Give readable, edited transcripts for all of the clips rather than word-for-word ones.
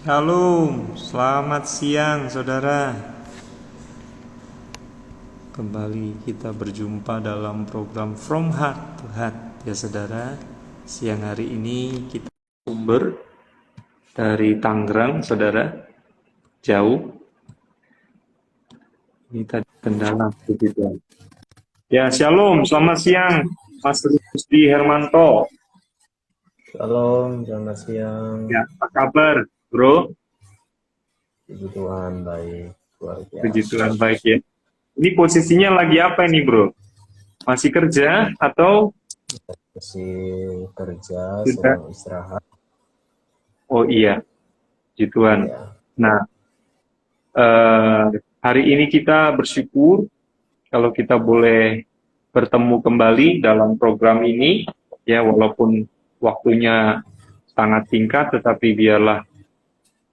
Shalom, selamat siang saudara. Kembali kita berjumpa dalam program From Heart to Heart ya saudara. Siang hari ini kita sumber dari Tangerang saudara, jauh. Ini tadi kendala begitu. Ya shalom, selamat siang Mas Rusdi Hermanto. Shalom, selamat siang. Ya, apa kabar bro? Puji Tuhan, baik. Luar biasa. Puji Tuhan baik ya. Ini posisinya lagi apa ini bro? Masih kerja atau Masih kerja, sudah? sedang istirahat. Oh iya, puji Tuhan. Ya. Nah, hari ini kita bersyukur kalau kita boleh bertemu kembali dalam program ini, ya walaupun waktunya sangat singkat, tetapi biarlah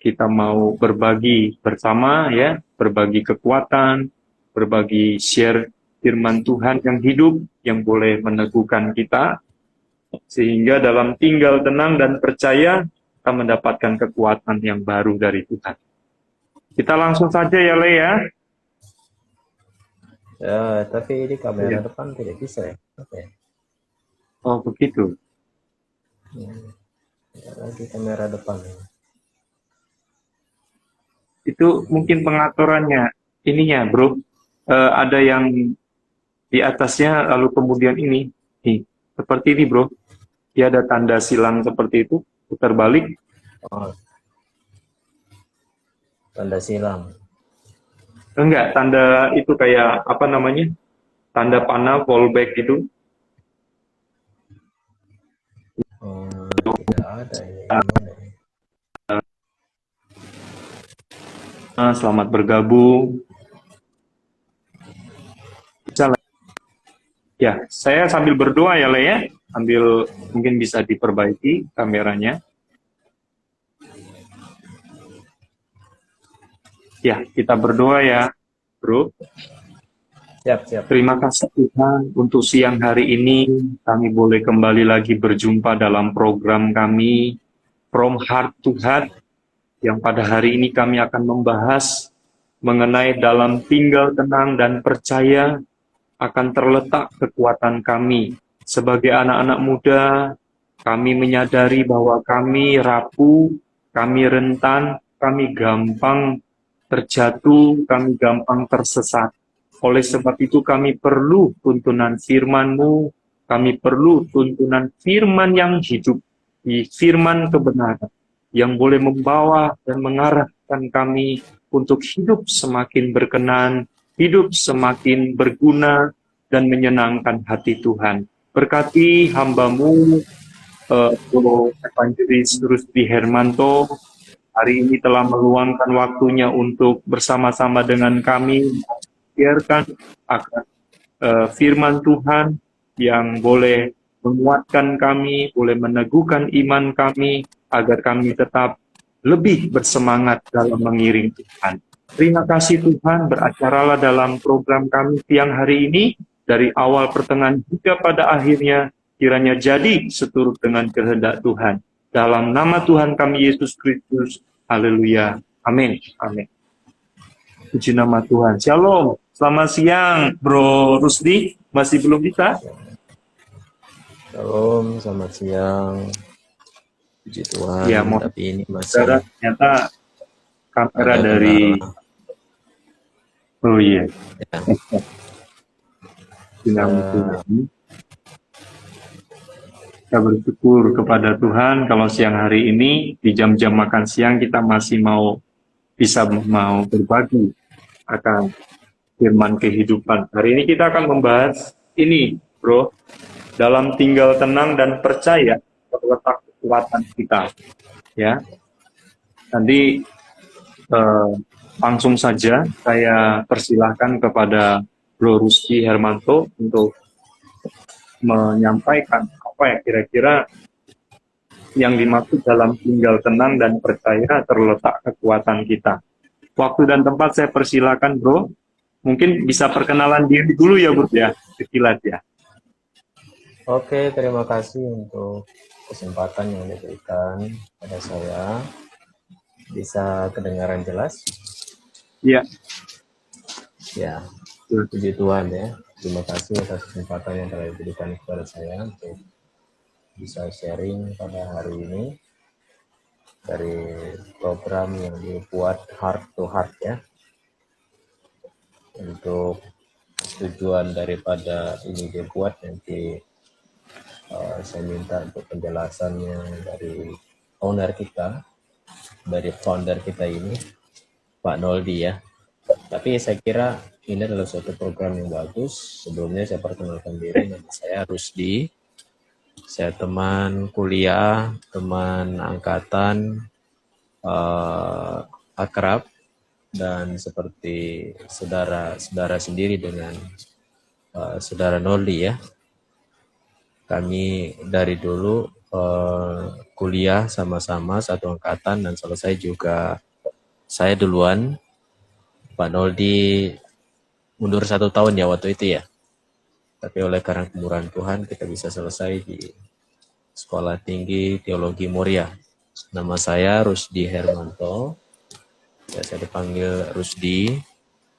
kita mau berbagi bersama, ya, berbagi kekuatan, berbagi share firman Tuhan yang hidup, yang boleh meneguhkan kita, sehingga dalam tinggal tenang dan percaya, kita mendapatkan kekuatan yang baru dari Tuhan. Kita langsung saja ya, Le ya. Ya, tapi ini kamera depan tidak bisa ya? Oke. Oh, begitu. Ya, lagi kamera depan. Itu mungkin pengaturannya, ininya bro, ada yang di atasnya, lalu kemudian ini, nih, seperti ini bro. Dia ada tanda silang seperti itu, putar balik. Oh, tanda silang. Enggak, tanda itu kayak apa namanya? Tanda panah fallback gitu. Tidak ada ini. Gimana ya? Selamat bergabung. Bisa, ya, saya sambil berdoa ya, Le ya. Sambil mungkin bisa diperbaiki kameranya. Ya, kita berdoa ya, bro. Siap. Terima kasih Tuhan untuk siang hari ini kami boleh kembali lagi berjumpa dalam program kami From Heart to Heart, yang pada hari ini kami akan membahas mengenai dalam tinggal tenang dan percaya akan terletak kekuatan kami. Sebagai anak-anak muda, kami menyadari bahwa kami rapuh, kami rentan, kami gampang terjatuh, kami gampang tersesat. Oleh sebab itu kami perlu tuntunan firman-Mu, kami perlu tuntunan firman yang hidup, di firman kebenaran, yang boleh membawa dan mengarahkan kami untuk hidup semakin berkenan, hidup semakin berguna, dan menyenangkan hati Tuhan. Berkati hamba-Mu, Evangelis Rusdi Hermanto, hari ini telah meluangkan waktunya untuk bersama-sama dengan kami, biarkan akan firman Tuhan yang boleh menguatkan kami, boleh meneguhkan iman kami, agar kami tetap lebih bersemangat dalam mengiring Tuhan. Terima kasih Tuhan, beracaralah dalam program kami siang hari ini, dari awal pertengahan hingga pada akhirnya, kiranya jadi seturut dengan kehendak Tuhan. Dalam nama Tuhan kami Yesus Kristus, haleluya, amin, amin. Puji nama Tuhan. Shalom, selamat siang Bro Rusdi, masih belum bisa? Shalom, selamat siang. Puji Tuhan, Ya, tapi ini masih ternyata kamera ada dari kendala. Oh iya. Ya. Kita bersyukur kepada Tuhan kalau siang hari ini di jam-jam makan siang kita masih mau berbagi akan firman kehidupan. Hari ini kita akan membahas ini, bro, dalam tinggal tenang dan percaya terletak kekuatan kita. Ya, nanti langsung saja saya persilahkan kepada Bro Rusdi Hermanto untuk menyampaikan apa ya kira-kira yang dimaksud dalam tinggal tenang dan percaya terletak kekuatan kita. Waktu dan tempat saya persilakan, Bro. Mungkin bisa perkenalan diri dulu ya, Bro ya, sekilas ya. Oke, terima kasih untuk kesempatan yang diberikan pada saya. Bisa kedengaran jelas? Ya, Ya, puji Tuhan ya. Terima kasih atas kesempatan yang telah diberikan kepada saya untuk bisa sharing pada hari ini dari program yang dibuat Heart to Heart ya. Untuk tujuan daripada ini dibuat nanti saya minta untuk penjelasannya dari owner kita, dari founder kita ini, Pak Noldi ya. Tapi saya kira ini adalah suatu program yang bagus. Sebelumnya saya perkenalkan diri, nama saya Rusdi. Saya teman kuliah, teman angkatan, akrab, dan seperti saudara-saudara sendiri dengan saudara Noldi ya. Kami dari dulu kuliah sama-sama satu angkatan dan selesai juga saya duluan. Pak Noldi mundur 1 tahun ya waktu itu ya. Tapi oleh karena kemurahan Tuhan kita bisa selesai di Sekolah Tinggi Teologi Muria. Nama saya Rusdi Hermanto. Ya, saya dipanggil Rusdi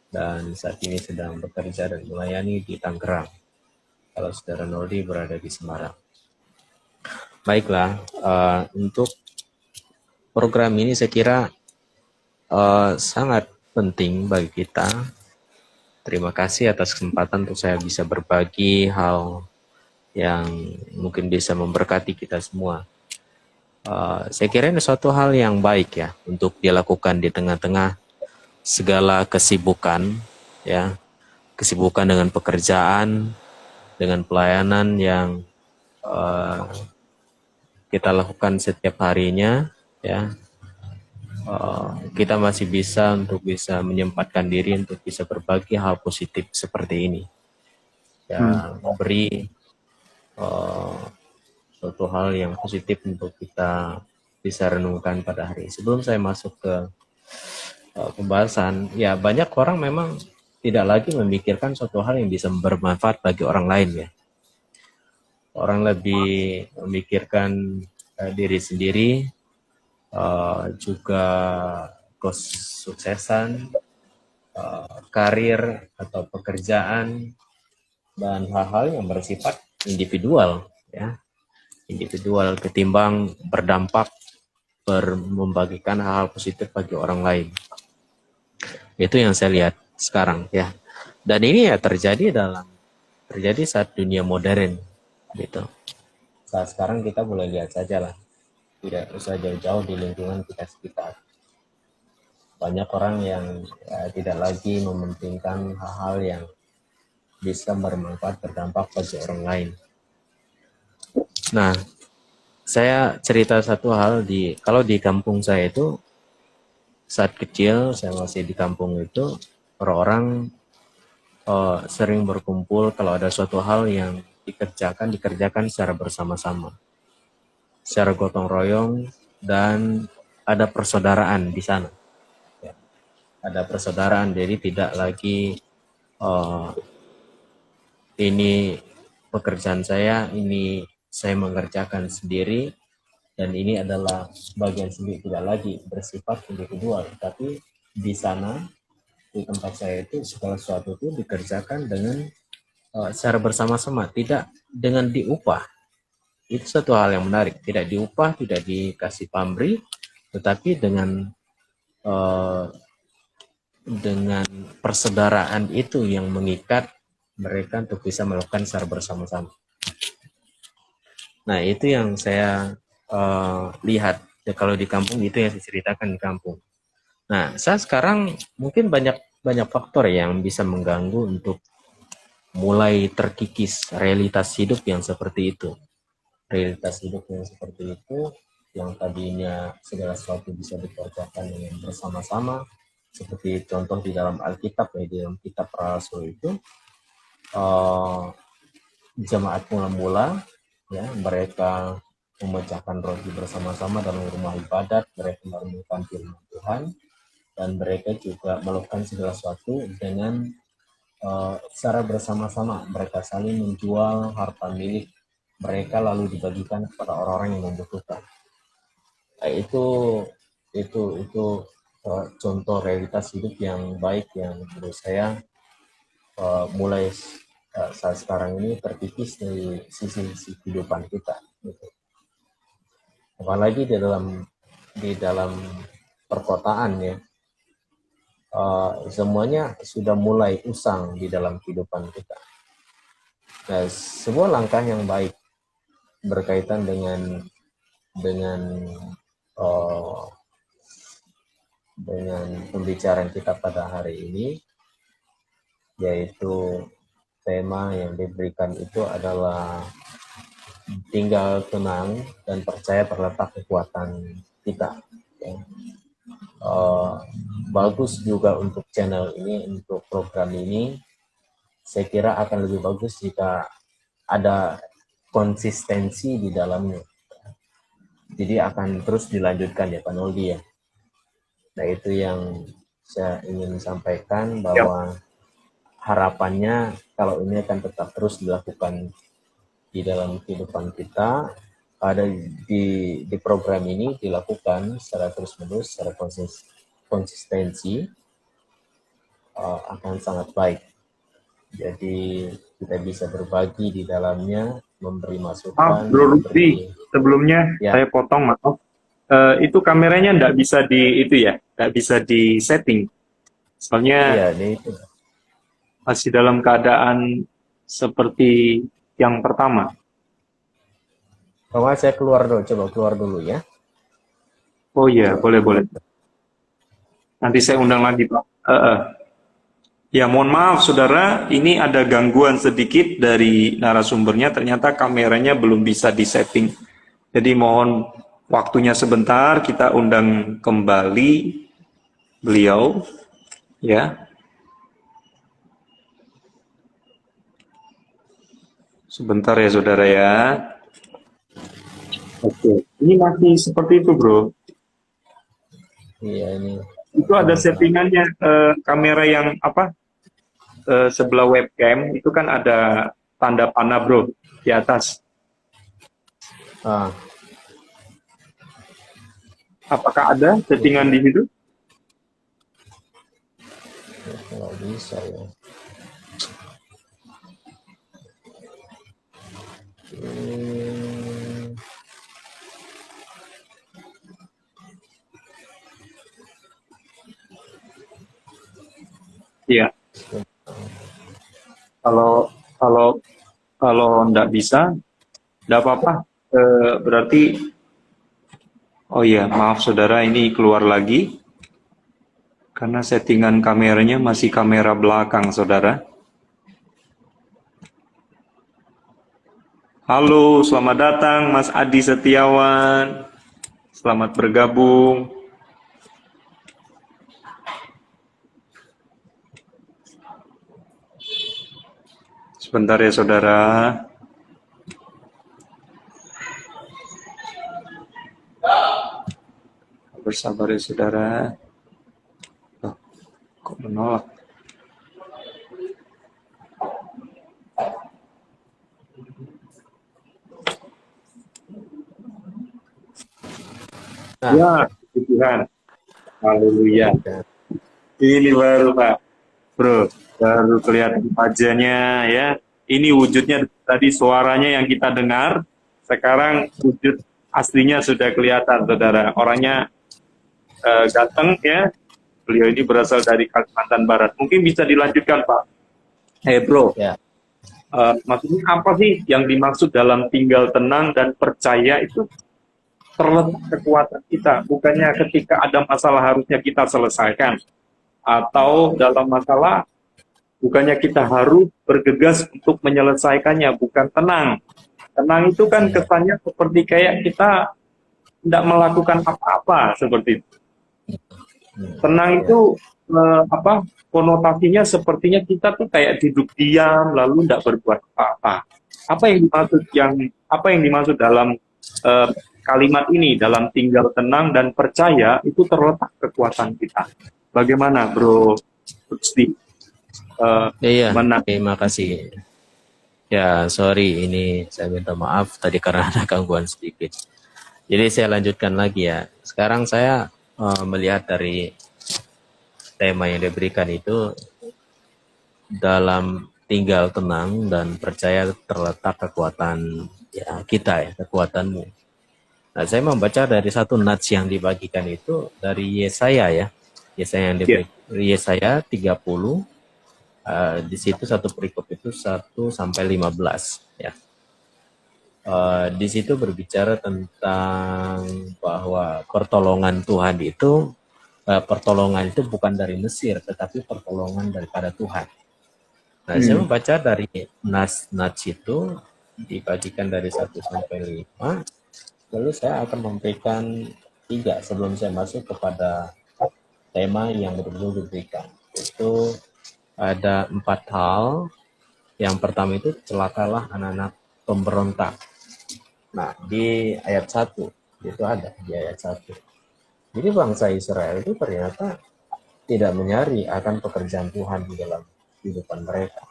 dan saat ini sedang bekerja dan melayani di Tangerang. Kalau saudara Noldi berada di Semarang. Baiklah, untuk program ini saya kira sangat penting bagi kita. Terima kasih atas kesempatan untuk saya bisa berbagi hal yang mungkin bisa memberkati kita semua. Saya kira ini suatu hal yang baik ya untuk dilakukan di tengah-tengah segala kesibukan ya, kesibukan dengan pekerjaan, dengan pelayanan yang kita lakukan setiap harinya ya. Kita masih bisa menyempatkan diri untuk bisa berbagi hal positif seperti ini ya, memberi suatu hal yang positif untuk kita bisa renungkan pada hari. Sebelum saya masuk ke pembahasan, ya banyak orang memang tidak lagi memikirkan suatu hal yang bisa bermanfaat bagi orang lain ya. Orang lebih memikirkan diri sendiri, juga kesuksesan, karir atau pekerjaan, dan hal-hal yang bersifat individual ya, individual ketimbang berdampak membagikan hal-hal positif bagi orang lain. Itu yang saya lihat sekarang ya. Dan ini ya terjadi saat dunia modern gitu. Saat sekarang kita boleh lihat saja lah, tidak usah jauh-jauh di lingkungan kita sekitar. Banyak orang yang tidak lagi mementingkan hal-hal yang bisa bermanfaat berdampak bagi orang lain. Nah, saya cerita satu hal kalau di kampung saya itu saat kecil saya masih di kampung itu orang-orang sering berkumpul kalau ada suatu hal yang dikerjakan secara bersama-sama, secara gotong royong, dan ada persaudaraan di sana. Ya. Ada persaudaraan, jadi tidak lagi ini pekerjaan saya, ini saya mengerjakan sendiri, dan ini adalah bagian sendiri, tidak lagi bersifat individual. Tapi di sana, di tempat saya itu segala sesuatu itu dikerjakan dengan secara bersama-sama, tidak dengan diupah. Itu satu hal yang menarik, tidak diupah, tidak dikasih pamrih, tetapi dengan persaudaraan itu yang mengikat mereka untuk bisa melakukan secara bersama-sama. Nah, itu yang saya lihat ya, kalau di kampung itu yang saya ceritakan di kampung. Nah, saya sekarang mungkin banyak faktor yang bisa mengganggu untuk mulai terkikis realitas hidup yang seperti itu. Realitas hidup yang seperti itu, yang tadinya segala sesuatu bisa dikerjakan dengan bersama-sama, seperti contoh di dalam Alkitab ya, di dalam kitab Rasul itu, jemaat mula-mula ya, mereka memecahkan roti bersama-sama dalam rumah ibadat, mereka merenungkan firman Tuhan, dan mereka juga melakukan segala sesuatu dengan secara bersama-sama. Mereka saling menjual harta milik mereka lalu dibagikan kepada orang-orang yang membutuhkan. Itu contoh realitas hidup yang baik yang menurut saya mulai saat sekarang ini terkikis dari sisi kehidupan kita gitu. Apalagi di dalam perkotaan ya, semuanya sudah mulai usang di dalam kehidupan kita. Nah, sebuah langkah yang baik berkaitan dengan uh, dengan pembicaraan kita pada hari ini, yaitu tema yang diberikan itu adalah tinggal tenang dan percaya terletak kekuatan kita. Ya. Bagus juga untuk channel ini, untuk program ini. Saya kira akan lebih bagus jika ada konsistensi di dalamnya. Jadi akan terus dilanjutkan ya Pak Noldi ya. Nah itu yang saya ingin sampaikan, bahwa harapannya kalau ini akan tetap terus dilakukan di dalam kehidupan kita, ada di program ini dilakukan secara terus-menerus, secara konsistensi, akan sangat baik. Jadi kita bisa berbagi di dalamnya, memberi masukan. Bro Lutfi, sebelumnya ya. saya potong, maaf. Itu kameranya nggak bisa nggak bisa di setting. Soalnya itu masih dalam keadaan seperti yang pertama. Bahwa saya keluar dulu, coba keluar dulu ya. Oh iya, boleh. Nanti saya undang lagi Pak. Ya mohon maaf saudara, ini ada gangguan sedikit dari narasumbernya, ternyata kameranya belum bisa disetting. Jadi mohon waktunya sebentar, kita undang kembali beliau, ya. Sebentar ya saudara ya. Oke, ini masih seperti itu bro. Iya ini. Itu ada settingannya, kamera yang sebelah webcam itu kan ada tanda panah bro di atas. Apakah ada settingan di situ? Nggak bisa ya. Iya. Kalau nggak bisa, nggak apa-apa. Berarti, oh iya, maaf saudara, ini keluar lagi karena settingan kameranya masih kamera belakang, saudara. Halo, selamat datang Mas Adi Setiawan. Selamat bergabung. Sebentar ya saudara. Bersabar ya saudara. Oh, kok menolak? Ya, Tuhan. Haleluya. Ini baru Pak. Bro, baru kelihatan wajahnya ya. Ini wujudnya tadi, suaranya yang kita dengar. Sekarang wujud aslinya sudah kelihatan, saudara. Orangnya ganteng ya. Beliau ini berasal dari Kalimantan Barat. Mungkin bisa dilanjutkan Pak. Bro. Ya. Maksudnya apa sih yang dimaksud dalam tinggal tenang dan percaya itu? Terletak kekuatan kita, bukannya ketika ada masalah harusnya kita selesaikan, atau dalam masalah bukannya kita harus bergegas untuk menyelesaikannya, bukan tenang. Tenang itu kan kesannya seperti kayak kita tidak melakukan apa-apa seperti itu. Tenang itu konotasinya sepertinya kita tuh kayak duduk diam lalu tidak berbuat apa-apa. Apa yang dimaksud dalam kalimat ini, dalam tinggal tenang dan percaya, itu terletak kekuatan kita. Bagaimana Bro Rusti? Iya, terima kasih. Ya, sorry, ini saya minta maaf tadi karena ada gangguan sedikit. Jadi saya lanjutkan lagi ya. Sekarang saya melihat dari tema yang diberikan itu, dalam tinggal tenang dan percaya terletak kekuatan ya kita ya, kekuatanmu. Nah, saya membaca dari satu nats yang dibagikan itu dari Yesaya ya. Yesaya yang Ya. diberi Yesaya 30, di situ satu perikop itu 1 sampai 15 ya. Di situ berbicara tentang bahwa pertolongan itu bukan dari Mesir, tetapi pertolongan daripada Tuhan. Nah, saya Hmm. membaca dari nas itu dibagikan dari 1 sampai 5, lalu saya akan memberikan 3 sebelum saya masuk kepada tema yang betul-betul diberikan. Itu ada 4 hal. Yang pertama itu celakalah anak-anak pemberontak. Nah, di ayat 1 itu ada di ayat 1. Jadi bangsa Israel itu ternyata tidak menyadari akan pekerjaan Tuhan di dalam kehidupan mereka.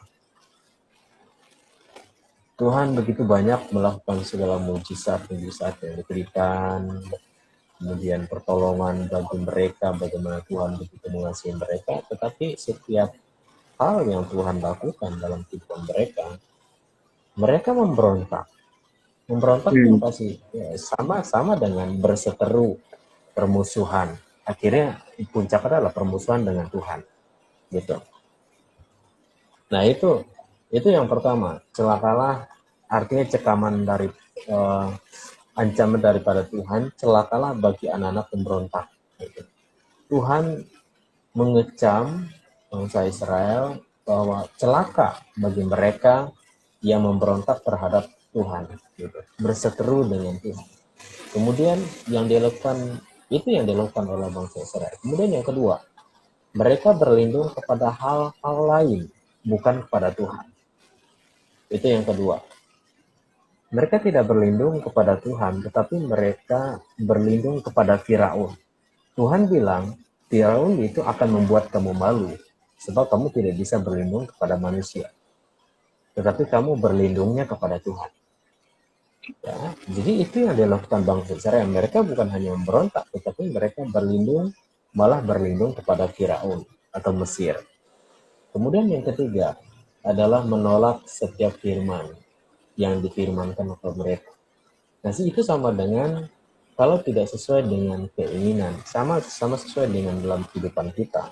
Tuhan begitu banyak melakukan segala mujizat-mujizat yang diberikan, kemudian pertolongan bagi mereka, bagaimana Tuhan begitu mengasihi mereka, tetapi setiap hal yang Tuhan lakukan dalam kehidupan mereka, mereka memberontak. Memberontak itu Hmm. pasti ya, sama dengan berseteru, permusuhan. Akhirnya puncak adalah permusuhan dengan Tuhan, gitu. Nah, itu yang pertama. Celakalah artinya cekaman dari ancaman daripada Tuhan, celakalah bagi anak-anak pemberontak. Gitu. Tuhan mengecam bangsa Israel bahwa celaka bagi mereka yang memberontak terhadap Tuhan, gitu. Berseteru dengan Tuhan. Kemudian yang dilakukan oleh bangsa Israel. Kemudian yang kedua, mereka berlindung kepada hal-hal lain, bukan kepada Tuhan. Itu yang kedua. Mereka tidak berlindung kepada Tuhan, tetapi mereka berlindung kepada Firaun. Tuhan bilang, Firaun itu akan membuat kamu malu, sebab kamu tidak bisa berlindung kepada manusia. Tetapi kamu berlindungnya kepada Tuhan. Ya, jadi itu yang dilakukan bangsa Israel. Mereka bukan hanya memberontak, tetapi mereka malah berlindung kepada Firaun atau Mesir. Kemudian yang ketiga adalah menolak setiap firman yang difirmankan oleh mereka. Nah, itu sama dengan kalau tidak sesuai dengan keinginan, sama sesuai dengan dalam kehidupan kita.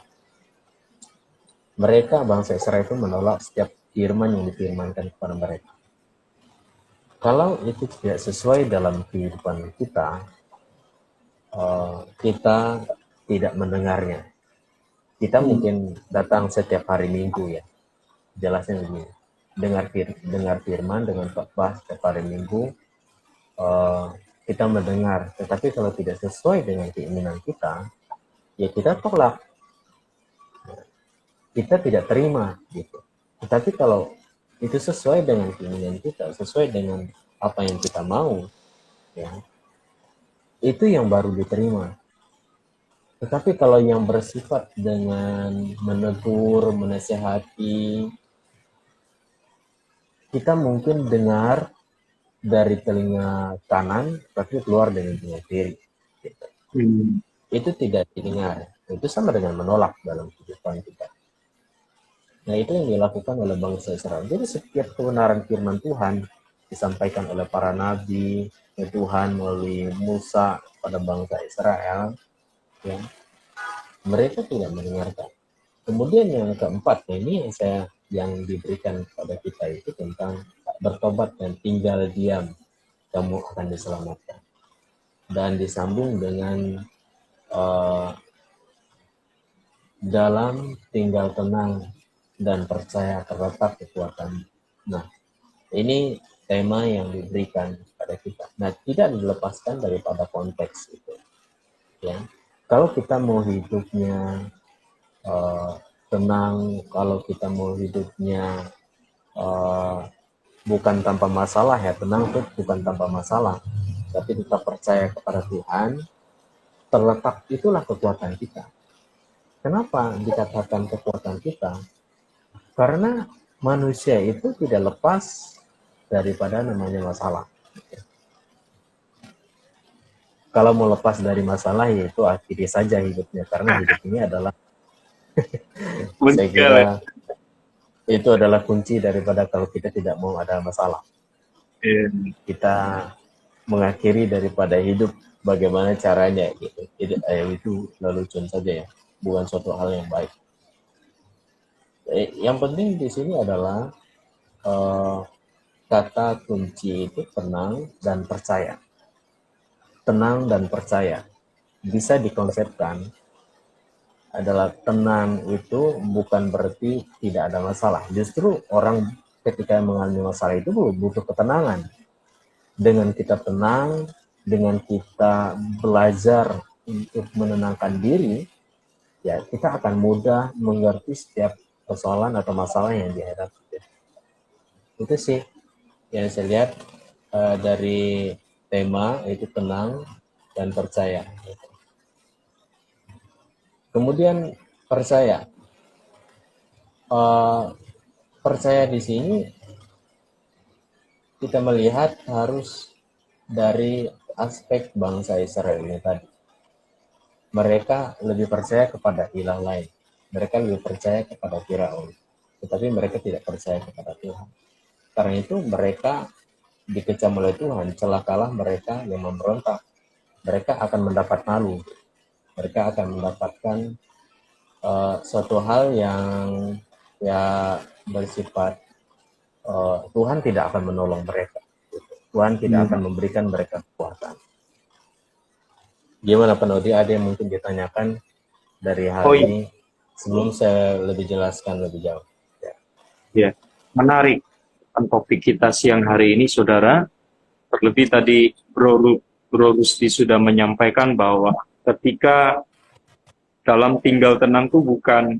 Mereka bangsa Israel itu menolak setiap firman yang difirmankan kepada mereka. Kalau itu tidak sesuai dalam kehidupan kita, kita tidak mendengarnya. Kita Hmm. mungkin datang setiap hari Minggu ya, jelasnya begini. Dengar firman dengan khotbah setiap hari Minggu, kita mendengar. Tetapi kalau tidak sesuai dengan keinginan kita, ya kita tolak, kita tidak terima gitu. Tetapi kalau itu sesuai dengan keinginan kita, sesuai dengan apa yang kita mau, ya itu yang baru diterima. Tetapi kalau yang bersifat dengan menegur, menasihati, kita mungkin dengar dari telinga kanan, tapi keluar dari telinga kiri. Gitu. Hmm. Itu tidak didengar. Itu sama dengan menolak dalam kehidupan kita. Nah, itu yang dilakukan oleh bangsa Israel. Jadi setiap kebenaran firman Tuhan disampaikan oleh para nabi, Tuhan melalui Musa pada bangsa Israel, ya, mereka tidak mendengarkan. Kemudian yang keempat, ini yang diberikan kepada kita itu tentang bertobat dan tinggal diam, kamu akan diselamatkan. Dan disambung dengan dalam tinggal tenang dan percaya terletak kekuatan. Nah, ini tema yang diberikan kepada kita. Nah, tidak dilepaskan daripada konteks itu. Ya, kalau kita mau hidupnya tenang, kalau kita mau hidupnya bukan tanpa masalah ya, tenang itu bukan tanpa masalah, tapi tetap percaya kepada Tuhan, terletak itulah kekuatan kita. Kenapa dikatakan kekuatan kita? Karena manusia itu tidak lepas daripada namanya masalah. kalau mau lepas dari masalah yaitu akhiri saja hidupnya, karena hidup ini adalah saya kira Betul. itu adalah kunci daripada kalau kita tidak mau ada masalah. Iya. Kita mengakhiri daripada hidup bagaimana caranya gitu. Itu lelucon saja ya, bukan suatu hal yang baik. Yang penting di sini adalah eh, kata kunci itu tenang dan percaya. Tenang dan percaya bisa dikonsepkan adalah tenang itu bukan berarti tidak ada masalah. Justru orang ketika mengalami masalah itu butuh ketenangan. Dengan kita tenang, dengan kita belajar untuk menenangkan diri, ya kita akan mudah mengerti setiap persoalan atau masalah yang dihadapi. Itu sih yang saya lihat dari tema itu tenang dan percaya. Kemudian percaya. Percaya di sini kita melihat harus dari aspek bangsa Israel ini tadi. Mereka lebih percaya kepada ilah lain. Mereka lebih percaya kepada Firaun. Tetapi mereka tidak percaya kepada Tuhan. Karena itu mereka dikecam oleh Tuhan. Celakalah mereka yang memberontak. Mereka akan mendapat malu. Mereka akan mendapatkan suatu hal yang ya bersifat Tuhan tidak akan menolong mereka. Tuhan tidak akan memberikan mereka kekuatan. Gimana Pak Nodi? Ada yang mungkin ditanyakan dari hal Oh iya, ini sebelum saya lebih jelaskan lebih jauh. ya. Menarik kan topik kita siang hari ini, saudara. Terlebih tadi Bro Rusdi sudah menyampaikan bahwa ketika dalam tinggal tenang itu bukan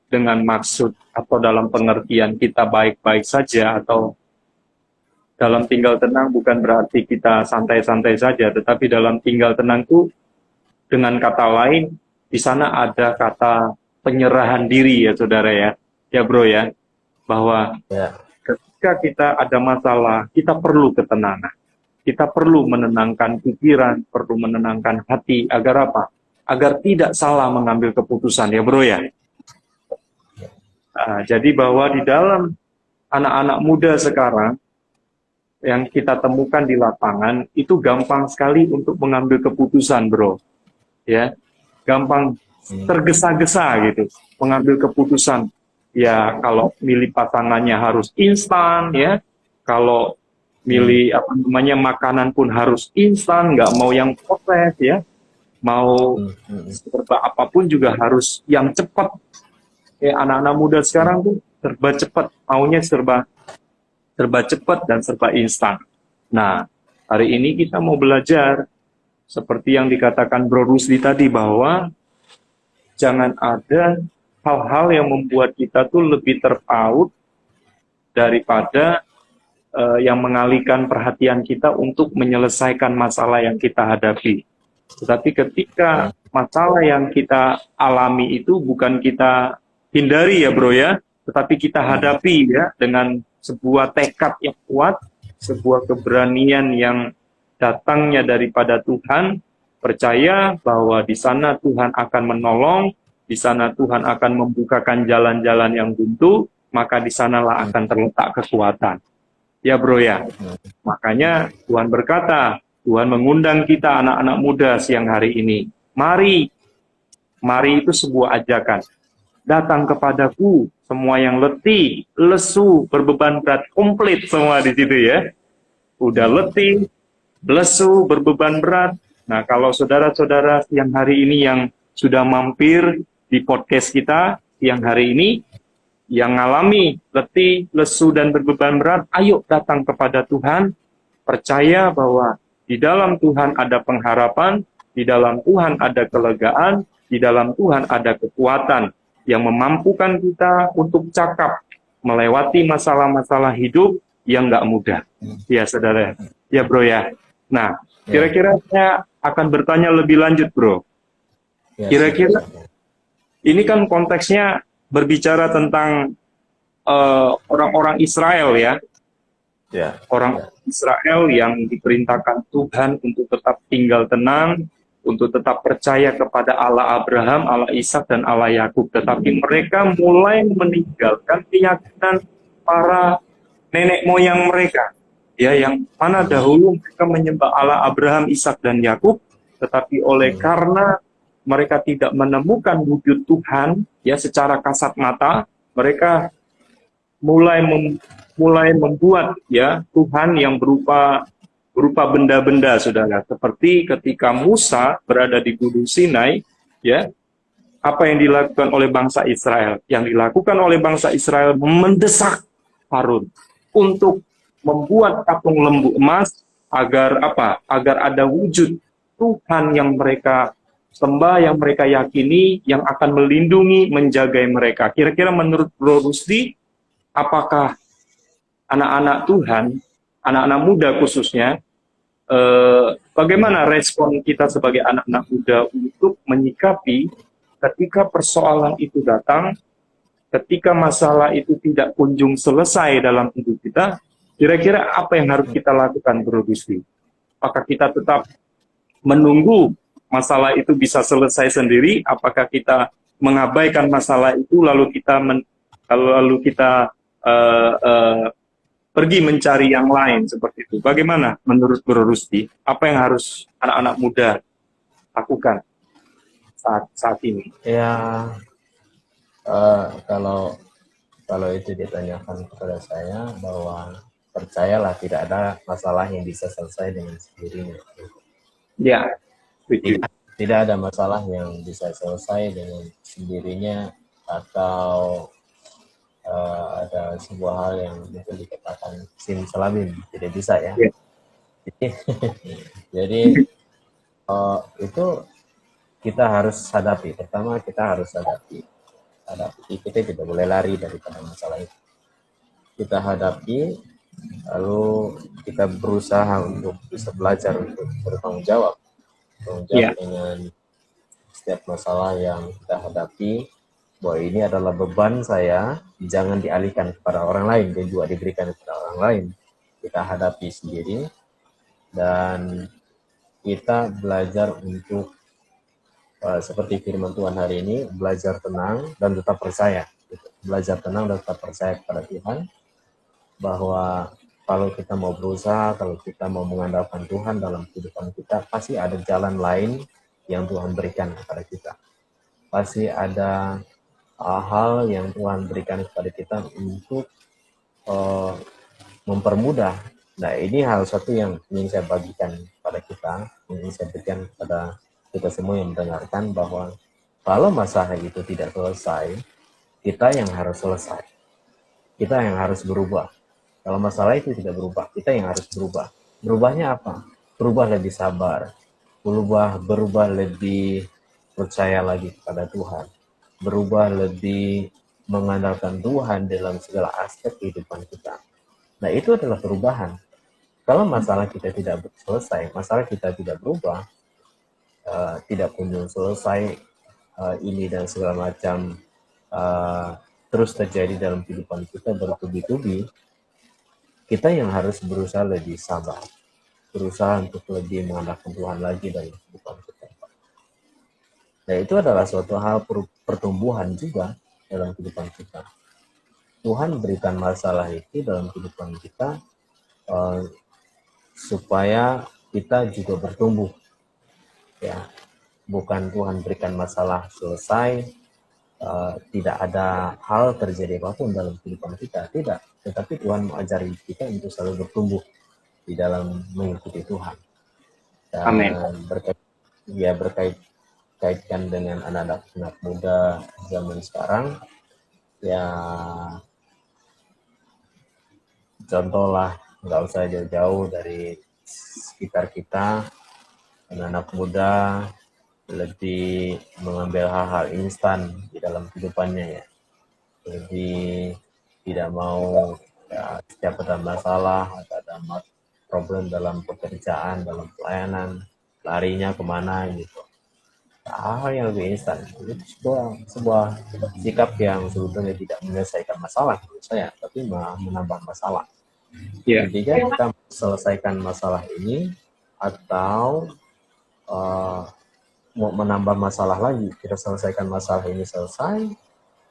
dengan maksud atau dalam pengertian kita baik-baik saja, atau dalam tinggal tenang bukan berarti kita santai-santai saja, tetapi dalam tinggal tenang itu dengan kata lain, di sana ada kata penyerahan diri ya saudara ya. Ya bro ya, bahwa Ya, ketika kita ada masalah, kita perlu ketenangan. Kita perlu menenangkan pikiran, perlu menenangkan hati, agar apa? Agar tidak salah mengambil keputusan ya bro ya. Jadi bahwa di dalam anak-anak muda sekarang, yang kita temukan di lapangan, itu gampang sekali untuk mengambil keputusan bro. Ya, gampang tergesa-gesa gitu mengambil keputusan. Ya kalau milih pasangannya harus instan ya, kalau milih apa namanya makanan pun harus instan, nggak mau yang proses ya, mau serba apapun juga harus yang cepat. Ya, anak-anak muda sekarang tuh serba cepat, maunya serba serba cepat dan serba instan. Nah, hari ini kita mau belajar seperti yang dikatakan Bro Rusdi tadi, bahwa jangan ada hal-hal yang membuat kita tuh lebih terpaut daripada yang mengalihkan perhatian kita untuk menyelesaikan masalah yang kita hadapi. Tetapi ketika masalah yang kita alami itu bukan kita hindari ya bro ya, tetapi kita hadapi ya dengan sebuah tekad yang kuat, sebuah keberanian yang datangnya daripada Tuhan, percaya bahwa di sana Tuhan akan menolong, di sana Tuhan akan membukakan jalan-jalan yang buntu, maka di sanalah akan terletak kekuatan. Ya bro ya, makanya Tuhan berkata, Tuhan mengundang kita anak-anak muda siang hari ini. Mari, mari itu sebuah ajakan. Datang kepadaku semua yang letih, lesu, berbeban berat, komplit semua di situ ya. Udah letih, lesu, berbeban berat. Nah, kalau saudara-saudara yang hari ini yang sudah mampir di podcast kita yang hari ini, yang ngalami letih, lesu, dan berbeban berat, ayo datang kepada Tuhan, percaya bahwa di dalam Tuhan ada pengharapan, di dalam Tuhan ada kelegaan, di dalam Tuhan ada kekuatan yang memampukan kita untuk cakap melewati masalah-masalah hidup yang nggak mudah. Ya saudara, ya bro ya. Nah, kira-kira saya akan bertanya lebih lanjut bro. Kira-kira ini kan konteksnya berbicara tentang orang-orang Israel ya. Israel yang diperintahkan Tuhan untuk tetap tinggal tenang, untuk tetap percaya kepada Allah Abraham, Allah Ishak, dan Allah Yakub. Tetapi mereka mulai meninggalkan keyakinan para nenek moyang mereka, ya, yang mana dahulu mereka menyembah Allah Abraham, Ishak, dan Yakub, tetapi oleh karena mereka tidak menemukan wujud Tuhan, ya, secara kasat mata, mereka mulai membuat, ya, Tuhan yang berupa benda-benda, saudara. Seperti ketika Musa berada di Gunung Sinai, ya, apa yang dilakukan oleh bangsa Israel? Yang dilakukan oleh bangsa Israel mendesak Harun untuk membuat kapung lembu emas agar apa? Agar ada wujud Tuhan yang mereka sembah, yang mereka yakini, yang akan melindungi, menjaga mereka. Kira-kira menurut Bro Rusdi, apakah anak-anak Tuhan, anak-anak muda khususnya, bagaimana respon kita sebagai anak-anak muda untuk menyikapi ketika persoalan itu datang, ketika masalah itu tidak kunjung selesai dalam hidup kita, kira-kira apa yang harus kita lakukan, Bro Gusti? Apakah kita tetap menunggu masalah itu bisa selesai sendiri? Apakah kita mengabaikan masalah itu lalu kita pergi mencari yang lain seperti itu? Bagaimana menurut Bro Rusdi? Apa yang harus anak-anak muda lakukan saat ini? Ya, kalau itu ditanyakan kepada saya, bahwa percayalah tidak ada masalah yang bisa selesai dengan sendirinya. Ya, Tidak ada masalah yang bisa selesai dengan sendirinya, atau ada sebuah hal yang bisa dikatakan simsalabim, tidak bisa, ya. ya. Jadi itu kita harus hadapi. Pertama kita harus hadapi. Kita tidak boleh lari daripada masalah itu. Kita hadapi, lalu kita berusaha untuk bisa belajar untuk bertanggung jawab dengan setiap masalah yang kita hadapi, bahwa ini adalah beban saya, jangan dialihkan kepada orang lain dan juga diberikan kepada orang lain. Kita hadapi sendiri, dan kita belajar untuk seperti firman Tuhan hari ini, belajar tenang dan tetap percaya. Belajar tenang dan tetap percaya kepada Tuhan, bahwa kalau kita mau berusaha, kalau kita mau mengandalkan Tuhan dalam kehidupan kita, pasti ada jalan lain yang Tuhan berikan kepada kita. Pasti ada hal yang Tuhan berikan kepada kita untuk mempermudah. Nah, ini hal satu yang ingin saya bagikan kepada kita, ingin saya berikan kepada kita semua yang mendengarkan, bahwa kalau masalah itu tidak selesai, kita yang harus selesai. Kita yang harus berubah. Kalau masalah itu tidak berubah, kita yang harus berubah. Berubahnya apa? Berubah lebih sabar. Berubah lebih percaya lagi kepada Tuhan. Berubah lebih mengandalkan Tuhan dalam segala aspek kehidupan kita. Nah, itu adalah perubahan. Kalau masalah kita tidak selesai, masalah kita tidak berubah, tidak kunjung selesai, ini dan segala macam terus terjadi dalam kehidupan kita bertubi-tubi, kita yang harus berusaha lebih sabar, berusaha untuk lebih mengandalkan Tuhan lagi dalam kehidupan kita. Nah, itu adalah suatu hal pertumbuhan juga dalam kehidupan kita. Tuhan berikan masalah itu dalam kehidupan kita supaya kita juga bertumbuh, ya. Bukan Tuhan berikan masalah selesai, tidak ada hal terjadi apapun dalam kehidupan kita, tidak. Tetapi Tuhan mengajari kita untuk selalu bertumbuh di dalam mengikuti Tuhan. Dan Amin. berkaitkan dengan anak-anak muda zaman sekarang, ya, contohlah, nggak usah jauh-jauh dari sekitar kita, anak-anak muda lebih mengambil hal-hal instan di dalam kehidupannya, ya. Lebih tidak mau, ya, setiap ada masalah, ada problem dalam pekerjaan, dalam pelayanan, larinya kemana gitu. Hal yang lebih instan. Itu sebuah sikap yang sebetulnya tidak menyelesaikan masalah menurut saya, tapi malah menambah masalah. Ya. Intinya kita selesaikan masalah ini atau mau menambah masalah lagi. Kita selesaikan masalah ini selesai,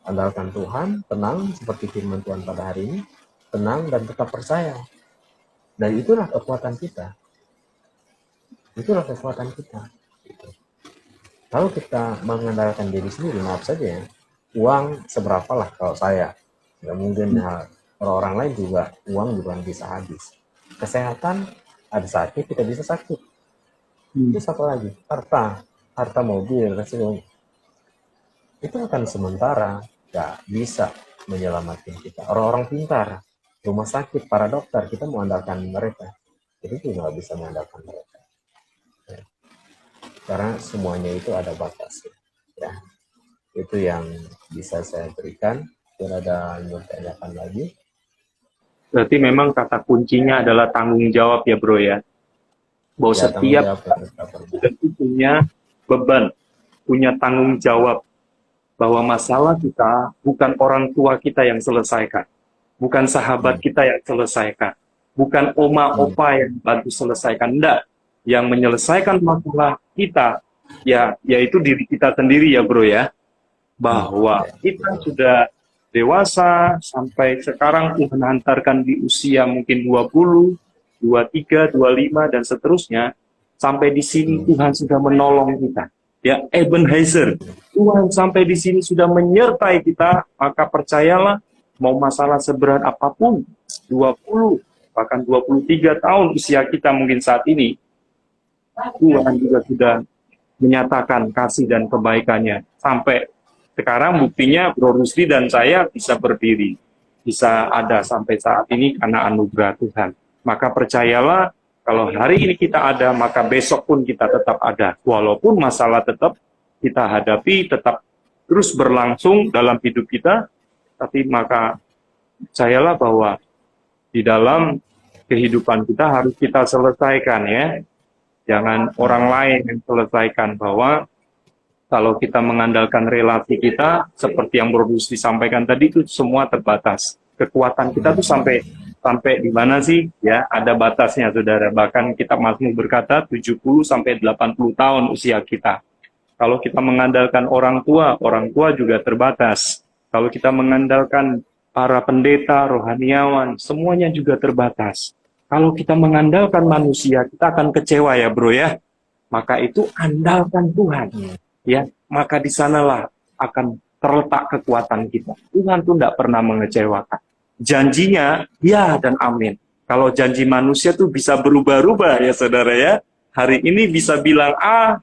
andalkan Tuhan, tenang seperti firman Tuhan pada hari ini, tenang dan tetap percaya. Dan itulah kekuatan kita. Itulah kekuatan kita. Gitu. Kalau kita mengandalkan diri sendiri, maaf saja ya, uang seberapa lah kalau saya. Nggak mungkin orang lain juga, uang juga bisa habis. Kesehatan, ada sakit, kita bisa sakit. Itu satu lagi, harta mobil, itu akan sementara, nggak bisa menyelamatkan kita. Orang-orang pintar, rumah sakit, para dokter, kita mau andalkan mereka. Itu juga nggak bisa mengandalkan mereka. Ya. Karena semuanya itu ada batasnya. Ya. Itu yang bisa saya berikan. Tidak ada yang bertanyakan lagi. Berarti memang kata kuncinya adalah tanggung jawab ya bro ya. Bahwa Ya, setiap itu punya beban, punya tanggung jawab. Bahwa masalah kita bukan orang tua kita yang selesaikan. Bukan sahabat kita yang selesaikan. Bukan oma-opa yang bantu selesaikan. Enggak. Yang menyelesaikan masalah kita, ya yaitu diri kita sendiri ya bro ya. Bahwa kita sudah dewasa, sampai sekarang Tuhan hantarkan di usia mungkin 20, 23, 25, dan seterusnya. Sampai di sini Tuhan sudah menolong kita. Ya, Ebenezer, Tuhan sampai di sini sudah menyertai kita, maka percayalah, mau masalah seberat apapun, 20, bahkan 23 tahun usia kita mungkin saat ini, Tuhan juga sudah menyatakan kasih dan kebaikannya. Sampai sekarang buktinya Bro Rusdi dan saya bisa berdiri, bisa ada sampai saat ini karena anugerah Tuhan. Maka percayalah, kalau hari ini kita ada, maka besok pun kita tetap ada. Walaupun masalah tetap kita hadapi, tetap terus berlangsung dalam hidup kita, tapi maka percayalah bahwa di dalam kehidupan kita harus kita selesaikan ya. Jangan orang lain yang selesaikan, bahwa kalau kita mengandalkan relasi kita, seperti yang Bro Rusdi disampaikan tadi, itu semua terbatas. Kekuatan kita tuh sampai di mana sih? Ya, ada batasnya, saudara. Bahkan kita Mazmur berkata 70 sampai 80 tahun usia kita. Kalau kita mengandalkan orang tua juga terbatas. Kalau kita mengandalkan para pendeta, rohaniawan, semuanya juga terbatas. Kalau kita mengandalkan manusia, kita akan kecewa ya, bro ya. Maka itu andalkan Tuhan. Ya, maka di sanalah akan terletak kekuatan kita. Tuhan tuh tidak pernah mengecewakan. Janjinya ya dan amin. Kalau janji manusia tuh bisa berubah-ubah ya saudara ya. Hari ini bisa bilang A,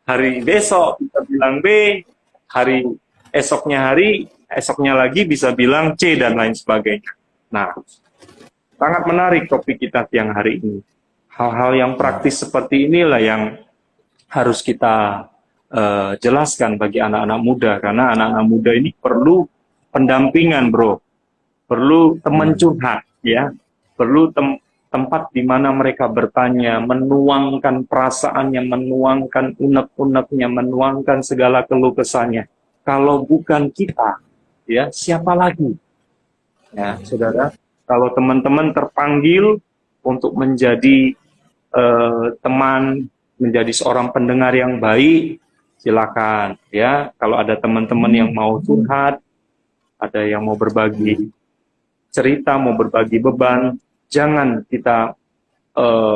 hari besok bisa bilang B, hari esoknya lagi bisa bilang C dan lain sebagainya. Nah, sangat menarik topik kita siang hari ini. Hal-hal yang praktis seperti inilah yang harus kita jelaskan bagi anak-anak muda, karena anak-anak muda ini perlu pendampingan, bro. Perlu teman curhat, ya. Perlu tempat di mana mereka bertanya, menuangkan perasaannya, menuangkan unek-uneknya, menuangkan segala keluh kesahnya. Kalau bukan kita, ya siapa lagi? Ya, saudara. Kalau teman-teman terpanggil untuk menjadi teman, menjadi seorang pendengar yang baik, silakan. Ya, kalau ada teman-teman yang mau curhat, ada yang mau berbagi cerita, mau berbagi beban, jangan kita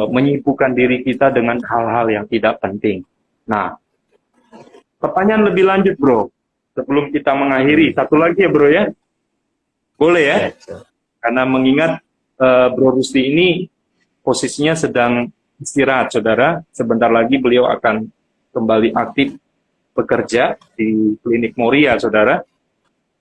menyibukkan diri kita dengan hal-hal yang tidak penting. Nah, pertanyaan lebih lanjut, bro. Sebelum kita mengakhiri, satu lagi ya, bro ya. Boleh ya? Karena mengingat Bro Rusdi ini posisinya sedang istirahat, saudara. Sebentar lagi beliau akan kembali aktif bekerja di Klinik Moria, saudara.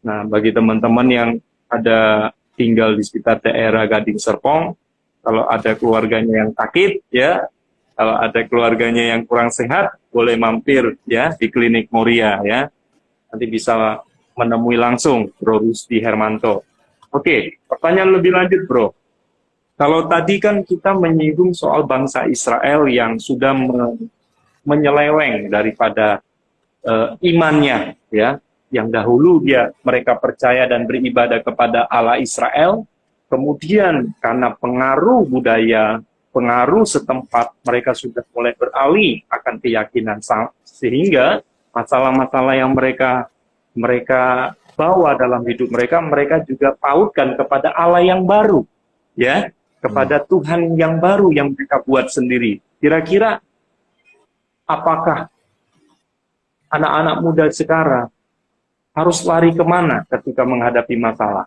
Nah, bagi teman-teman yang ada tinggal di sekitar daerah Gading Serpong, kalau ada keluarganya yang sakit, ya, kalau ada keluarganya yang kurang sehat, boleh mampir ya di Klinik Moria ya. Nanti bisa menemui langsung Bro Rusdi Hermanto. Oke, pertanyaan lebih lanjut, bro. Kalau tadi kan kita menyinggung soal bangsa Israel yang sudah menyeleweng daripada imannya, ya. Yang dahulu mereka percaya dan beribadah kepada Allah Israel, Kemudian karena pengaruh budaya, pengaruh setempat, mereka sudah mulai beralih akan keyakinan, sehingga masalah-masalah yang mereka mereka bawa dalam hidup mereka, mereka juga pautkan kepada Allah yang baru, ya, kepada Tuhan yang baru yang mereka buat sendiri. Kira-kira apakah anak-anak muda sekarang harus lari kemana ketika menghadapi masalah?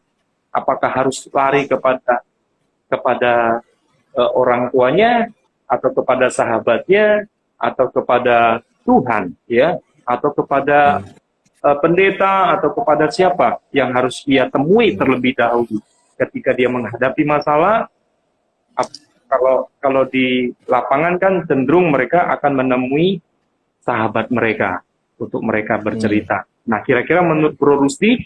Apakah harus lari kepada orang tuanya, atau kepada sahabatnya, atau kepada Tuhan, ya, atau kepada pendeta, atau kepada siapa yang harus dia temui terlebih dahulu ketika dia menghadapi masalah? Kalau di lapangan kan cenderung mereka akan menemui sahabat mereka untuk mereka bercerita. Nah, kira-kira menurut Bro Rusdi,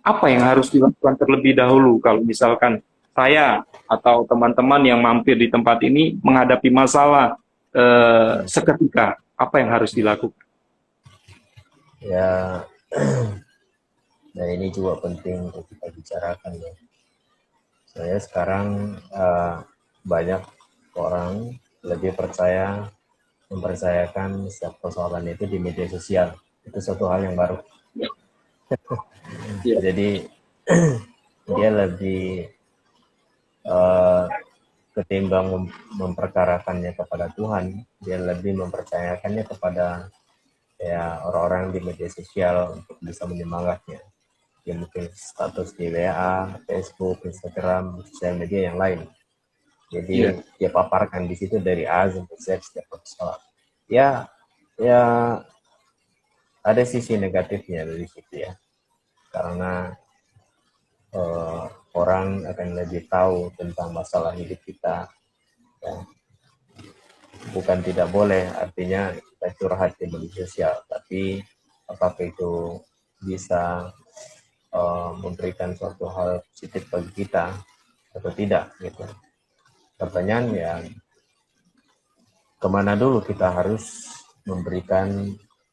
apa yang harus dilakukan terlebih dahulu kalau misalkan saya atau teman-teman yang mampir di tempat ini menghadapi masalah seketika, apa yang harus dilakukan? Ya, dan ini juga penting untuk kita bicarakan ya. Saya sekarang banyak orang lebih mempercayakan setiap persoalan itu di media sosial. Itu satu hal yang baru. Jadi dia lebih ketimbang memperkarakannya kepada Tuhan, dia lebih mempercayakannya kepada ya orang-orang di media sosial untuk bisa menyemangatnya. Ya mungkin status di WA, Facebook, Instagram, sosial media yang lain. Jadi dia paparkan di situ dari A sampai Z setiap persoalan. Ya ada sisi negatifnya dari situ ya, karena orang akan lebih tahu tentang masalah hidup kita. Ya. Bukan tidak boleh, artinya kita curhat di media sosial, tapi apakah itu bisa memberikan suatu hal positif bagi kita atau tidak gitu. Pertanyaan ya, kemana dulu kita harus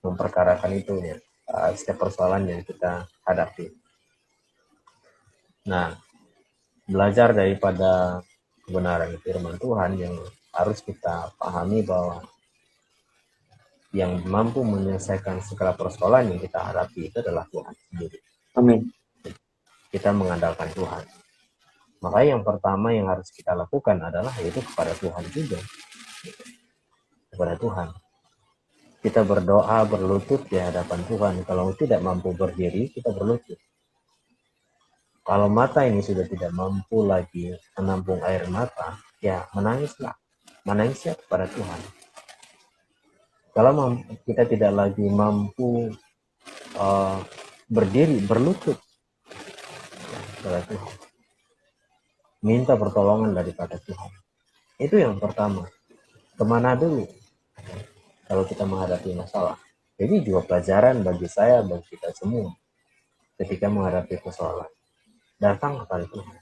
memperkarakan itu ya, setiap persoalan yang kita hadapi. Nah, belajar daripada kebenaran firman Tuhan yang harus kita pahami bahwa yang mampu menyelesaikan segala persoalan yang kita hadapi itu adalah Tuhan sendiri. Amin. Kita mengandalkan Tuhan. Maka yang pertama yang harus kita lakukan adalah yaitu kepada Tuhan juga. Kepada Tuhan. Kita berdoa, berlutut di hadapan Tuhan. Kalau tidak mampu berdiri, kita berlutut. Kalau mata ini sudah tidak mampu lagi menampung air mata, ya menangislah. Menangisnya kepada Tuhan. Kalau kita tidak lagi mampu berdiri, berlutut kepada Tuhan. Minta pertolongan daripada Tuhan. Itu yang pertama. Kemana dulu kalau kita menghadapi masalah? Jadi juga pelajaran bagi saya, bagi kita semua ketika menghadapi persoalan. Datang kepada Tuhan.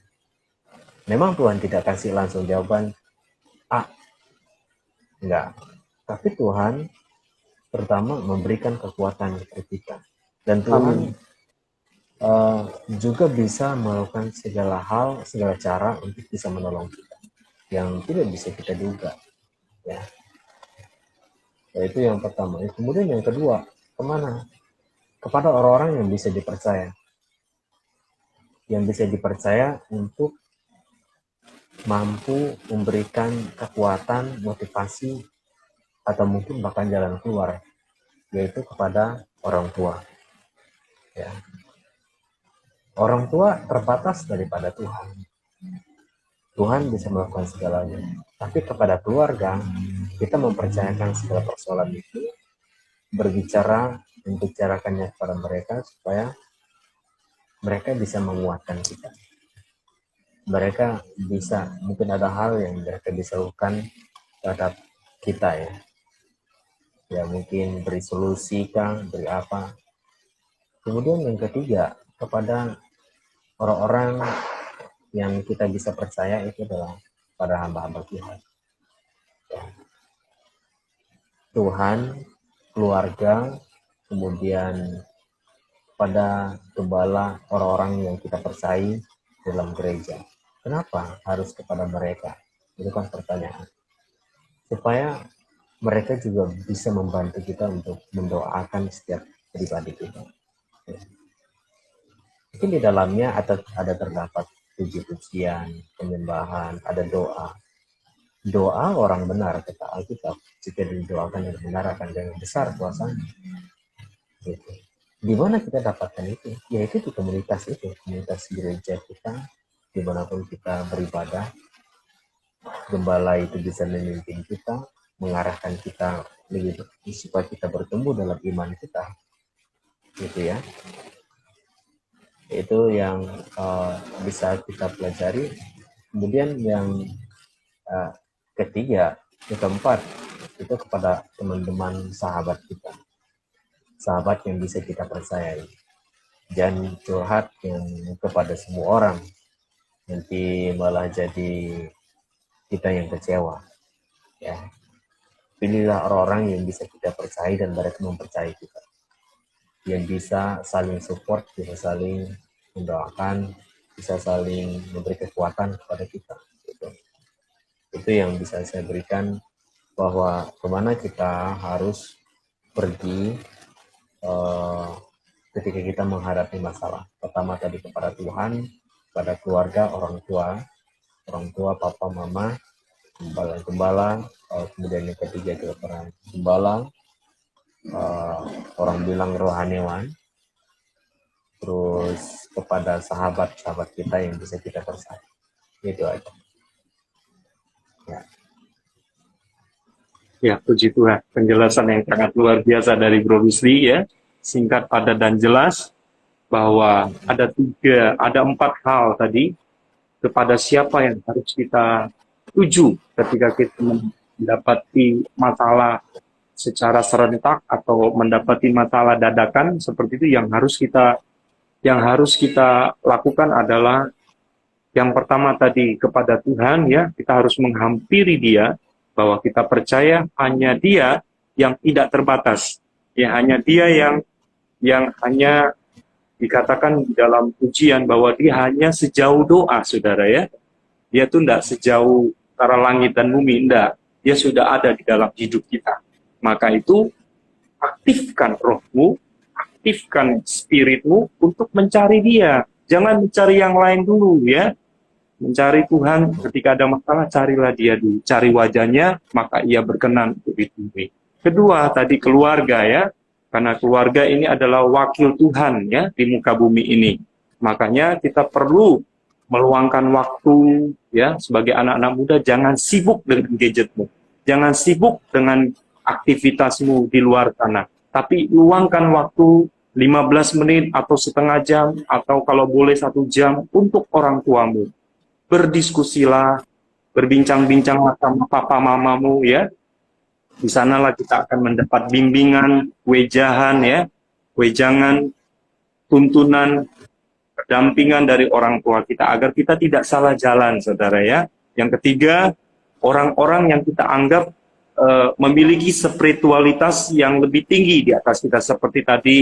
Memang Tuhan tidak kasih langsung jawaban A. Enggak. Tapi Tuhan pertama memberikan kekuatan kepada kita. Dan Tuhan juga bisa melakukan segala hal, segala cara untuk bisa menolong kita yang tidak bisa kita duga. Ya. Itu yang pertama. Kemudian yang kedua, kemana? Kepada orang-orang yang bisa dipercaya. Yang bisa dipercaya untuk mampu memberikan kekuatan, motivasi, atau mungkin bahkan jalan keluar, yaitu kepada orang tua. Ya. Orang tua terbatas daripada Tuhan. Tuhan bisa melakukan segalanya. Tapi kepada keluarga, kita mempercayakan segala persoalan itu, membicarakannya kepada mereka supaya mereka bisa menguatkan kita. Mereka bisa, mungkin ada hal yang mereka bisa lakukan terhadap kita ya. Ya mungkin beri solusi kah, beri apa. Kemudian yang ketiga, kepada orang-orang yang kita bisa percaya itu adalah pada hamba-hamba Tuhan. Ya. Tuhan, keluarga, kemudian pada gembala orang-orang yang kita percayai, dalam gereja. Kenapa harus kepada mereka? Itu kan pertanyaan. Supaya mereka juga bisa membantu kita untuk mendoakan setiap pribadi kita. Mungkin di dalamnya ada terdapat puji-pujian, penyembahan, ada doa. Doa orang benar, kata Alkitab, jika didoakan yang benar akan dengan besar kuasanya. Gitu. Di mana kita dapatkan itu? Yaitu di komunitas itu, komunitas gereja kita, dimanapun kita beribadah, gembala itu bisa memimpin kita, mengarahkan kita lebih supaya kita bertumbuh dalam iman kita, gitu ya. Itu yang bisa kita pelajari. Kemudian yang ketiga, yang keempat, itu kepada teman-teman sahabat kita, sahabat yang bisa kita percayai. Jangan curhat yang kepada semua orang, nanti malah jadi kita yang kecewa. Ya, pilihlah orang-orang yang bisa kita percaya dan mereka mempercayai kita, yang bisa saling support, bisa saling mendoakan, bisa saling memberi kekuatan kepada kita. Itu yang bisa saya berikan, bahwa kemana kita harus pergi ketika kita menghadapi masalah. Pertama tadi kepada Tuhan, pada keluarga, orang tua, papa, mama, gembala, kemudian yang ketiga kepada gembala, orang bilang rohaniwan, terus kepada sahabat-sahabat kita yang bisa kita percaya. Itu aja. Ya. Ya, puji Tuhan. Penjelasan yang sangat luar biasa dari Bro Rusli ya. Singkat, padat, dan jelas bahwa ada 4 hal tadi kepada siapa yang harus kita tuju ketika kita mendapati masalah secara serentak atau mendapati masalah dadakan seperti itu. Yang harus kita lakukan adalah yang pertama tadi kepada Tuhan ya, kita harus menghampiri Dia, bahwa kita percaya hanya Dia yang tidak terbatas. Ya, hanya Dia yang hanya dikatakan di dalam pujian bahwa Dia hanya sejauh doa, saudara ya. Dia tuh enggak sejauh antara langit dan bumi, enggak. Dia sudah ada di dalam hidup kita. Maka itu aktifkan rohmu, aktifkan spiritmu untuk mencari Dia. Jangan mencari yang lain dulu ya. Mencari Tuhan, ketika ada masalah, carilah Dia dulu. Cari wajahnya, maka Ia berkenan untuk ditemui. Kedua, tadi keluarga ya. Karena keluarga ini adalah wakil Tuhan ya di muka bumi ini. Makanya kita perlu meluangkan waktu ya, sebagai anak-anak muda, jangan sibuk dengan gadgetmu. Jangan sibuk dengan aktivitasmu di luar sana. Tapi luangkan waktu 15 menit atau setengah jam, atau kalau boleh 1 jam untuk orang tuamu. Berdiskusilah, berbincang-bincanglah sama papa mamamu ya. Di sanalah kita akan mendapat bimbingan, wejahan ya, wejangan, tuntunan, pendampingan dari orang tua kita agar kita tidak salah jalan, saudara ya. Yang ketiga, orang-orang yang kita anggap memiliki spiritualitas yang lebih tinggi di atas kita, seperti tadi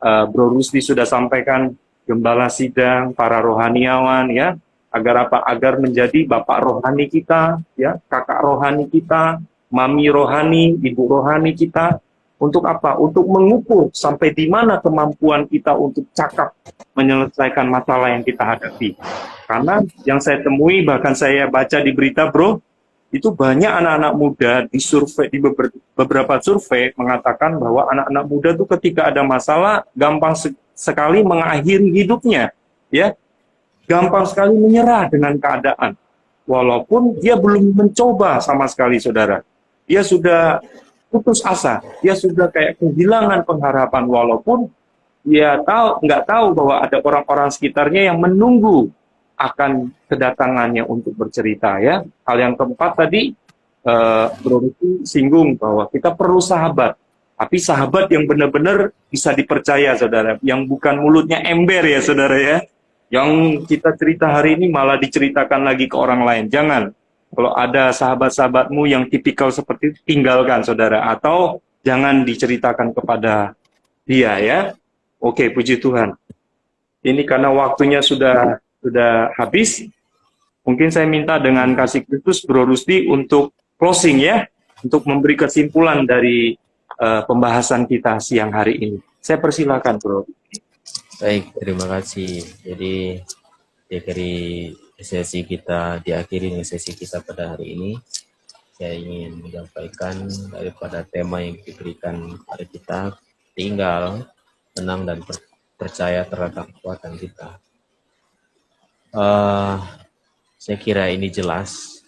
Bro Rusdi sudah sampaikan, gembala sidang, para rohaniawan ya. Agar apa? Agar menjadi bapak rohani kita, ya, kakak rohani kita, mami rohani, ibu rohani kita. Untuk apa? Untuk mengukur sampai di mana kemampuan kita untuk cakap menyelesaikan masalah yang kita hadapi. Karena yang saya temui, bahkan saya baca di berita, Bro, itu banyak anak-anak muda di survei, di beberapa survei mengatakan bahwa anak-anak muda itu ketika ada masalah gampang sekali mengakhiri hidupnya, ya. Gampang sekali menyerah dengan keadaan. Walaupun dia belum mencoba sama sekali, saudara. Dia sudah putus asa. Dia sudah kayak kehilangan pengharapan. Walaupun dia nggak tahu bahwa ada orang-orang sekitarnya yang menunggu akan kedatangannya untuk bercerita. Ya. Hal yang keempat tadi, Bro Ricky singgung bahwa kita perlu sahabat. Tapi sahabat yang benar-benar bisa dipercaya, saudara. Yang bukan mulutnya ember ya, saudara ya. Yang kita cerita hari ini malah diceritakan lagi ke orang lain. Jangan. Kalau ada sahabat-sahabatmu yang tipikal seperti itu, tinggalkan, saudara. Atau jangan diceritakan kepada dia, ya. Oke, puji Tuhan. Ini karena waktunya sudah sudah habis. Mungkin saya minta dengan kasih Kristus Bro Rusdi untuk closing ya, untuk memberi kesimpulan dari pembahasan kita siang hari ini. Saya persilakan Bro. Baik, terima kasih. Jadi diakhiri dengan sesi kita pada hari ini. Saya ingin menyampaikan daripada tema yang diberikan pada kita, tinggal, tenang, dan percaya terhadap kekuatan kita. Saya kira ini jelas.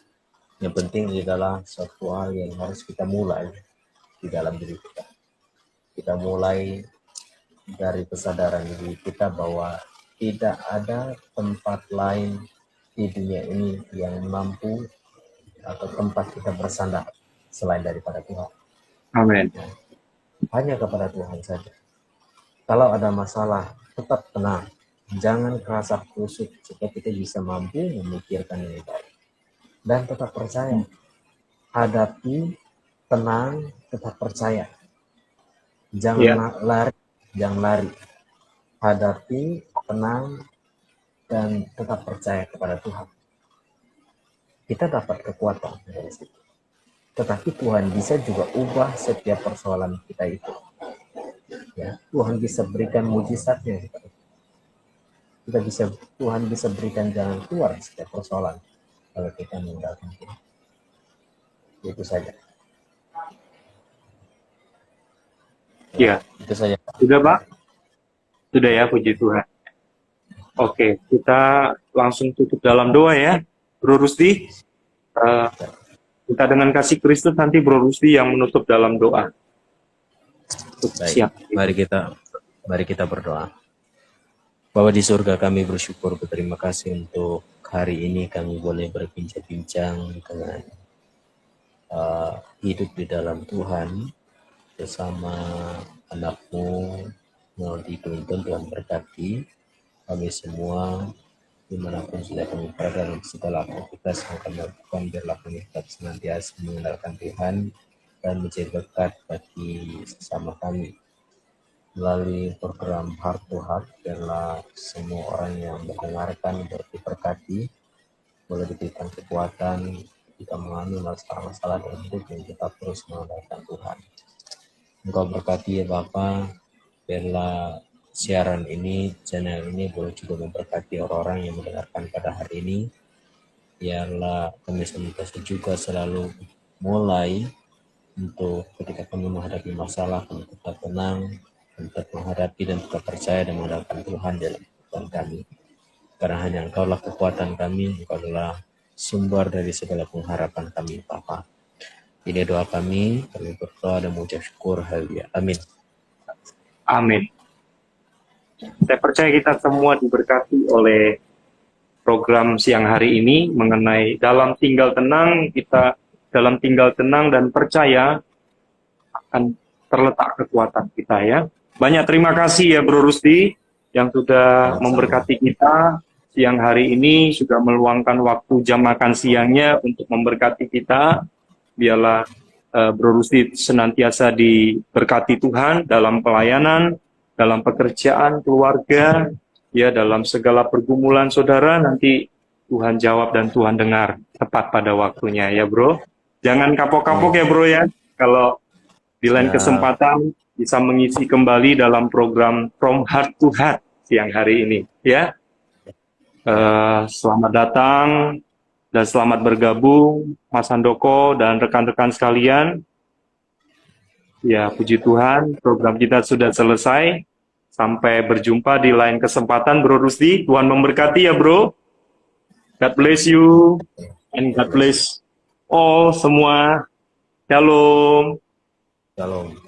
Yang penting adalah suatu hal yang harus kita mulai di dalam diri kita. Kita mulai dari kesadaran diri kita bahwa tidak ada tempat lain di dunia ini yang mampu atau tempat kita bersandar selain daripada Tuhan. Amin. Hanya kepada Tuhan saja. Kalau ada masalah, tetap tenang. Jangan kerasa kusut supaya kita bisa mampu memikirkan yang baik. Dan tetap percaya. Hadapi, tenang, tetap percaya. Jangan lari. Hadapi, tenang, dan tetap percaya kepada Tuhan. Kita dapat kekuatan dari situ. Tetapi Tuhan bisa juga ubah setiap persoalan kita itu. Ya, Tuhan bisa berikan mujizatnya. Tuhan bisa berikan jalan keluar setiap persoalan kalau kita mengandalkan Tuhan. Itu saja. Ya, itu saja. Sudah Pak? Sudah ya, puji Tuhan. Oke, kita langsung tutup dalam doa ya, Bro Rusdi. Kita dengan kasih Kristus nanti Bro Rusdi yang menutup dalam doa. Baik, mari kita berdoa. Bapa di surga, kami bersyukur, berterima kasih untuk hari ini kami boleh berbincang-bincang dengan hidup di dalam Tuhan bersama anak-Mu Melody Clinton. Tuhan berkati kami semua dimanapun sudah kami berada dalam segala aktivitas yang kami lakukan. Biarlah kami tetap senantiasa mengandalkan Tuhan dan menjadi berkat bagi sesama kami. Melalui program Heart to Heart, biarlah semua orang yang mendengarkan diberkati, boleh diberikan kekuatan jika mengalami masalah-masalah dalam hidup yang kita terus mengandalkan Tuhan. Engkau berkati ya Bapa, biarlah siaran ini, channel ini boleh juga memberkati orang-orang yang mendengarkan pada hari ini. Biarlah kami senantiasa juga selalu mulai untuk ketika kami menghadapi masalah, kami tetap tenang, tetap menghadapi dan tetap percaya dan mengandalkan Tuhan dalam kehidupan kami. Karena hanya Engkaulah kekuatan kami, Engkau adalah sumber dari segala pengharapan kami, Bapa. Ini doa kami berdoa dan mengucap syukur. Haleluya. Amin. Amin. Saya percaya kita semua diberkati oleh program siang hari ini mengenai dalam tinggal tenang. Kita dalam tinggal tenang dan percaya akan terletak kekuatan kita ya. Banyak terima kasih ya Bro Rusdi yang sudah memberkati kita siang hari ini, sudah meluangkan waktu jam makan siangnya untuk memberkati kita. Biarlah Bro Rusdi senantiasa diberkati Tuhan dalam pelayanan, dalam pekerjaan, keluarga, ya dalam segala pergumulan saudara. Nanti Tuhan jawab dan Tuhan dengar tepat pada waktunya ya Bro. Jangan kapok-kapok ya Bro ya. Kalau di lain kesempatan bisa mengisi kembali dalam program From Heart to Heart siang hari ini ya. Selamat datang dan selamat bergabung Mas Handoko dan rekan-rekan sekalian. Ya, puji Tuhan, program kita sudah selesai. Sampai berjumpa di lain kesempatan, Bro Rusdi. Tuhan memberkati ya, Bro. God bless you and God bless all semua. Shalom. Shalom.